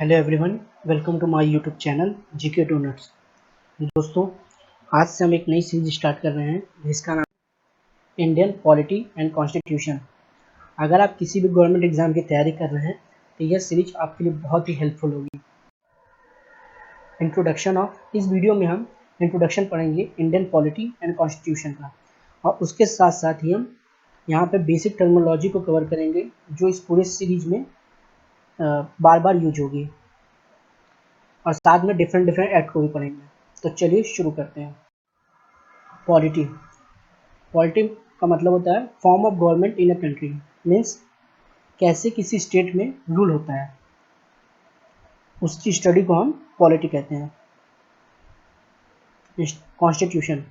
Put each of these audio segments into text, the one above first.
Hello everyone, welcome to my YouTube channel GK to nuts. दोस्तों, आज से हम एक नई सीरीज स्टार्ट कर रहे हैं जिसका नाम इंडियन पॉलिटी एंड कॉन्स्टिट्यूशन। अगर आप किसी भी गवर्नमेंट एग्जाम की तैयारी कर रहे हैं तो यह सीरीज आपके लिए बहुत ही हेल्पफुल होगी। इस वीडियो में हम इंट्रोडक्शन पढ़ेंगे इंडियन पॉलिटी एंड कॉन्स्टिट्यूशन का, और उसके साथ साथ ही हम यहाँ पे बेसिक टर्मिनोलॉजी को कवर करेंगे जो इस पूरे सीरीज में बार बार यूज होगी, और साथ में डिफरेंट एक्ट को भी पढ़ेंगे। तो चलिए शुरू करते हैं। पॉलिटी पॉलिटी का मतलब होता है form of government in a country, means कैसे किसी स्टेट में रूल होता है, उसकी स्टडी को हम पॉलिटी कहते हैं। Constitution,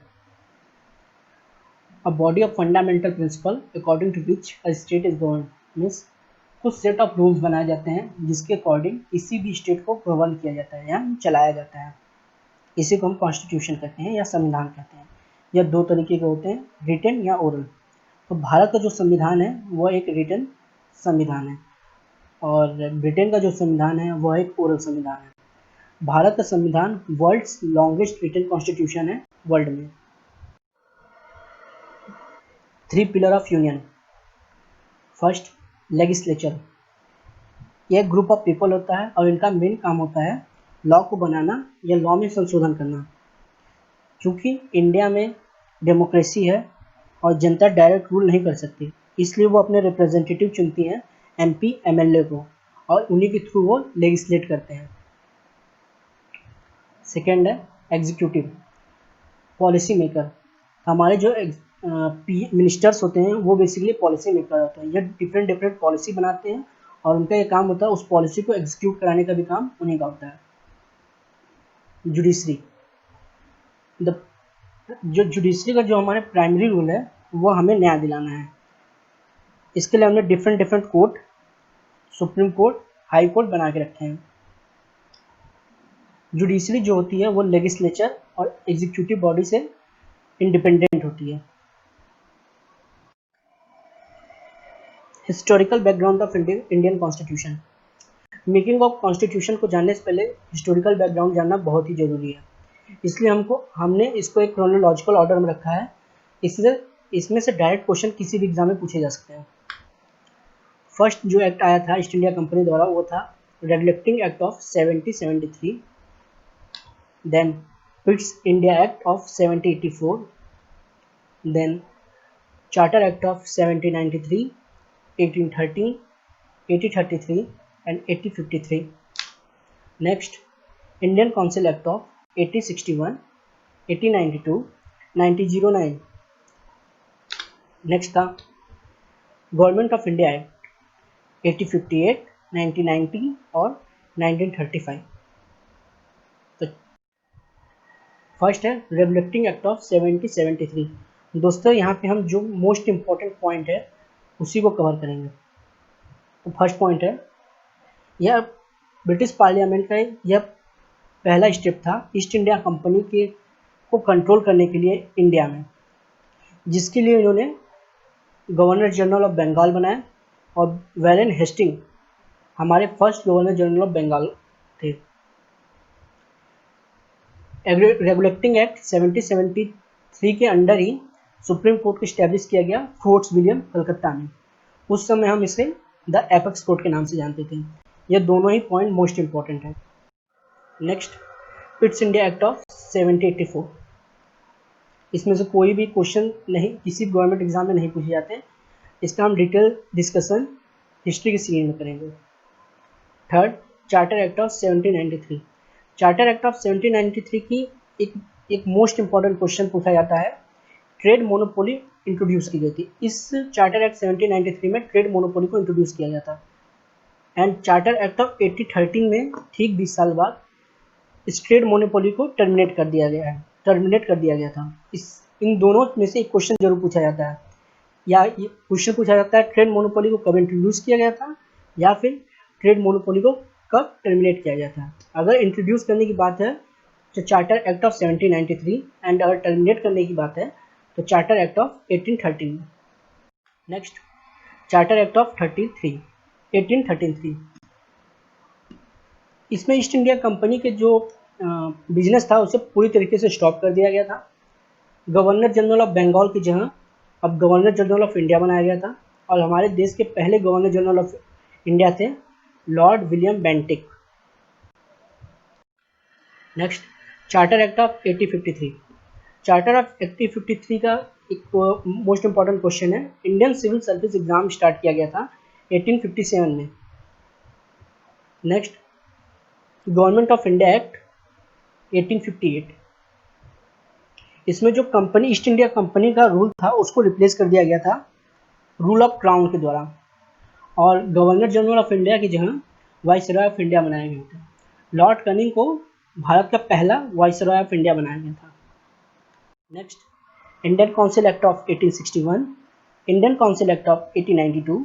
a body of fundamental principle according to which a state is govern, means कुछ सेट ऑफ रूल्स बनाए जाते हैं जिसके अकॉर्डिंग किसी भी स्टेट को गवर्न किया जाता है या चलाया जाता है। इसी को हम कॉन्स्टिट्यूशन कहते हैं या संविधान कहते हैं। यह दो तरीके के होते हैं, रिटन या ओरल। तो भारत का जो संविधान है वह एक रिटन संविधान है, और ब्रिटेन का जो संविधान है वह एक ओरल संविधान है। भारत का संविधान वर्ल्ड्स लॉन्गेस्ट रिटन कॉन्स्टिट्यूशन है वर्ल्ड में। 3 pillar of union. First, legislature. यह एक ग्रुप ऑफ पीपल होता है और इनका मेन काम होता है लॉ को बनाना या लॉ में संशोधन करना। क्योंकि इंडिया में डेमोक्रेसी है और जनता डायरेक्ट रूल नहीं कर सकती, इसलिए वो अपने रिप्रेजेंटेटिव चुनती हैं एमपी एमएलए को, और उन्हीं के थ्रू वो लेजिस्लेट करते हैं। सेकेंड है एग्जीक्यूटिव, पॉलिसी मेकर। हमारे जो मिनिस्टर्स होते हैं वो बेसिकली पॉलिसी मेकर होते हैं। ये डिफरेंट पॉलिसी बनाते हैं और उनका ये काम होता है उस पॉलिसी को एग्जीक्यूट कराने का भी काम उन्हीं का होता है। जुडिशरी, जो जुडिशरी का जो हमारे प्राइमरी रूल है वो हमें न्याय दिलाना है। इसके लिए हमने different court, supreme court, high court बना के रखे हैं। जुडिशरी जो होती है वो लेजिस्लेचर और एग्जीक्यूटिव बॉडी से इंडिपेंडेंट होती है। Historical background of Indian constitution. Making of constitution को जानने से पहले हिस्टोरिकल बैकग्राउंड जानना बहुत ही जरूरी है, इसलिए हमने इसको एक क्रोनोलॉजिकल ऑर्डर में रखा है। इसमें से डायरेक्ट क्वेश्चन किसी भी एग्जाम में पूछे जा सकते हैं। फर्स्ट जो एक्ट आया था ईस्ट इंडिया कंपनी द्वारा वो था regulating act of 1773, then Pitt's India act of 1784, then charter act of 1793, 1813, 1833 and 1853. Next Indian council act of 1861, 1892, 1909। Next था गवर्नमेंट ऑफ इंडिया एक्ट 1858, 1990 और 1935। तो फर्स्ट है रेगुलेटिंग एक्ट ऑफ 1773। दोस्तों, यहाँ पे हम जो मोस्ट इम्पॉर्टेंट पॉइंट है उसी को कवर करेंगे। तो फर्स्ट पॉइंट है, यह ब्रिटिश पार्लियामेंट का यह पहला स्टेप था ईस्ट इंडिया कंपनी के को कंट्रोल करने के लिए इंडिया में, जिसके लिए इन्होंने गवर्नर जनरल ऑफ बंगाल बनाया, और वैरेन हेस्टिंग हमारे first governor general of Bengal थे। रेगुलेटिंग एक्ट 1773 के अंडर ही सुप्रीम कोर्ट को स्टैब्लिश किया गया फोर्ट्स विलियम कलकत्ता में। उस समय हम इसे द एपेक्स कोर्ट के नाम से जानते थे। ये दोनों ही पॉइंट मोस्ट इंपॉर्टेंट है। Next, पिट्स India act of 1784। इसमें से कोई भी क्वेश्चन नहीं, किसी गवर्नमेंट एग्जाम में नहीं पूछे जाते। इसका हम डिटेल डिस्कशन हिस्ट्री की सीरीज में करेंगे। Third, charter act of 1793। Charter act of 1793 की एक मोस्ट इंपॉर्टेंट क्वेश्चन पूछा जाता है, ट्रेड मोनोपोली इंट्रोड्यूस की गई थी। इस चार्टर एक्ट 1793 में ट्रेड मोनोपोली को इंट्रोड्यूस किया गया था। एंड चार्टर एक्ट ऑफ 1813 में ठीक 20 साल बाद इस ट्रेड मोनोपोली को टर्मिनेट कर दिया गया था। इन दोनों में से एक क्वेश्चन जरूर पूछा जाता है, या ये क्वेश्चन पूछा जाता है ट्रेड मोनोपोली को कब इंट्रोड्यूस किया गया था, या फिर ट्रेड मोनोपोली को कब टर्मिनेट किया गया था। अगर इंट्रोड्यूस करने की बात है तो चार्टर एक्ट ऑफ 1793, एंड अगर टर्मिनेट करने की बात है तो charter act of 1813। Next, charter act of 1833। इसमें ईस्ट इंडिया कंपनी के जो बिजनेस था उसे पूरी तरीके से स्टॉप कर दिया गया था। गवर्नर जनरल ऑफ बंगाल की जगह अब गवर्नर जनरल ऑफ इंडिया बनाया गया था और हमारे देश के पहले गवर्नर जनरल ऑफ इंडिया थे lord William Bentinck. Next, charter act of 1853। Charter of 1853 का एक मोस्ट इंपॉर्टेंट क्वेश्चन है। Indian civil service exam start किया गया था 1857 में। Next, government of India act 1858। इसमें जो कंपनी ईस्ट इंडिया कंपनी का रूल था उसको रिप्लेस कर दिया गया था रूल ऑफ क्राउन के द्वारा और गवर्नर जनरल ऑफ इंडिया की जगह वाइसरॉय ऑफ इंडिया बनाया गया था। लॉर्ड कैनिंग को भारत का पहला वाइसरॉय ऑफ इंडिया बनाया गया था। Next, Indian council act of 1861, Indian council act of 1892,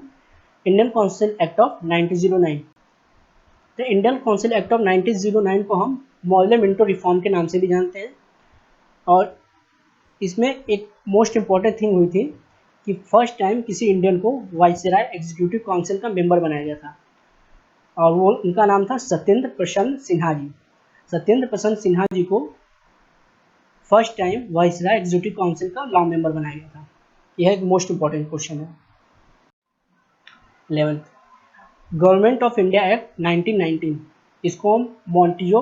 Indian council act of 1909। तो इंडियन काउंसिल एक्ट ऑफ 1909 को हम मॉडल मिंटो रिफॉर्म के नाम से भी जानते हैं और इसमें एक मोस्ट इम्पॉर्टेंट थिंग हुई थी कि फर्स्ट टाइम किसी इंडियन को वाइसराय एग्जीक्यूटिव काउंसिल का मेंबर बनाया गया था और वो उनका नाम था सत्येंद्र प्रसन्न सिन्हा जी। सत्येंद्र प्रसन्न सिन्हा जी को first time viceroy executive council का लॉ मेंबर बनाया गया था। यह एक मोस्ट इम्पॉर्टेंट क्वेश्चन है। 11th, government of India act 1919, इसको हम मॉन्टियो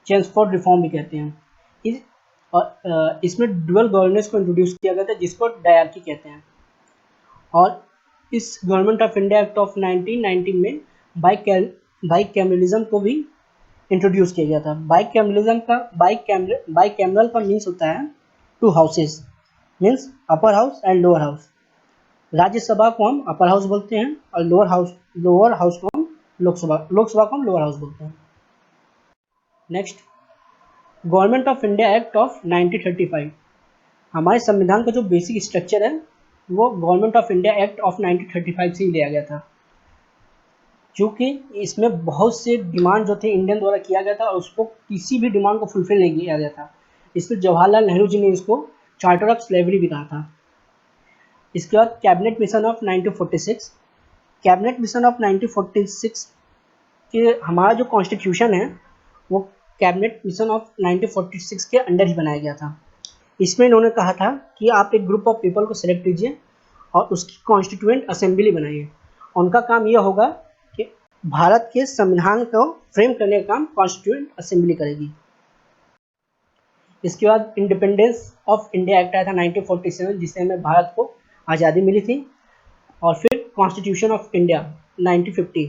चेम्सफोर्ड रिफॉर्म भी कहते हैं। इसमें डुअल गवर्नेंस को इंट्रोड्यूस किया गया था जिसको डायरकी कहते हैं और इस government of India act of 1919 में बाइकैमरलिज्म को भी इंट्रोड्यूस किया गया था। बाइकैमरल का मीन्स होता है to houses, means upper house and lower house. Rajya Sabha को हम अपर हाउस बोलते हैं और लोअर हाउस को हम लोकसभा को हम लोअर हाउस बोलते हैं। Next, government of India act of 1935। हमारे संविधान का जो बेसिक स्ट्रक्चर है वो government of India act of 1935 से ही लिया गया था क्योंकि इसमें बहुत से डिमांड जो थे इंडियन द्वारा किया गया था और उसको किसी भी डिमांड को फुलफिल नहीं किया गया था। इसलिए जवाहरलाल नेहरू जी ने इसको चार्टर ऑफ स्लेवरी भी कहा था। इसके बाद cabinet mission of 1946। Cabinet mission of 1946 के हमारा जो कॉन्स्टिट्यूशन है वो कैबिनेट मिशन ऑफ 1946 के अंडर ही बनाया गया था। इसमें इन्होंने कहा था कि आप एक ग्रुप ऑफ पीपल को सिलेक्ट कीजिए और उसकी कॉन्स्टिट्यूएंट असेंबली बनाइए। उनका काम यह होगा कि भारत के संविधान को फ्रेम करने का काम कॉन्स्टिट्यूएंट असेंबली करेगी। इसके बाद इंडिपेंडेंस ऑफ इंडिया एक्ट आया था 1947 जिससे हमें भारत को आज़ादी मिली थी और फिर कॉन्स्टिट्यूशन ऑफ इंडिया 1950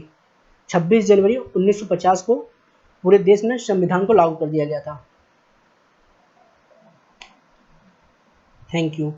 26 जनवरी 1950 को पूरे देश में संविधान को लागू कर दिया गया था। Thank you.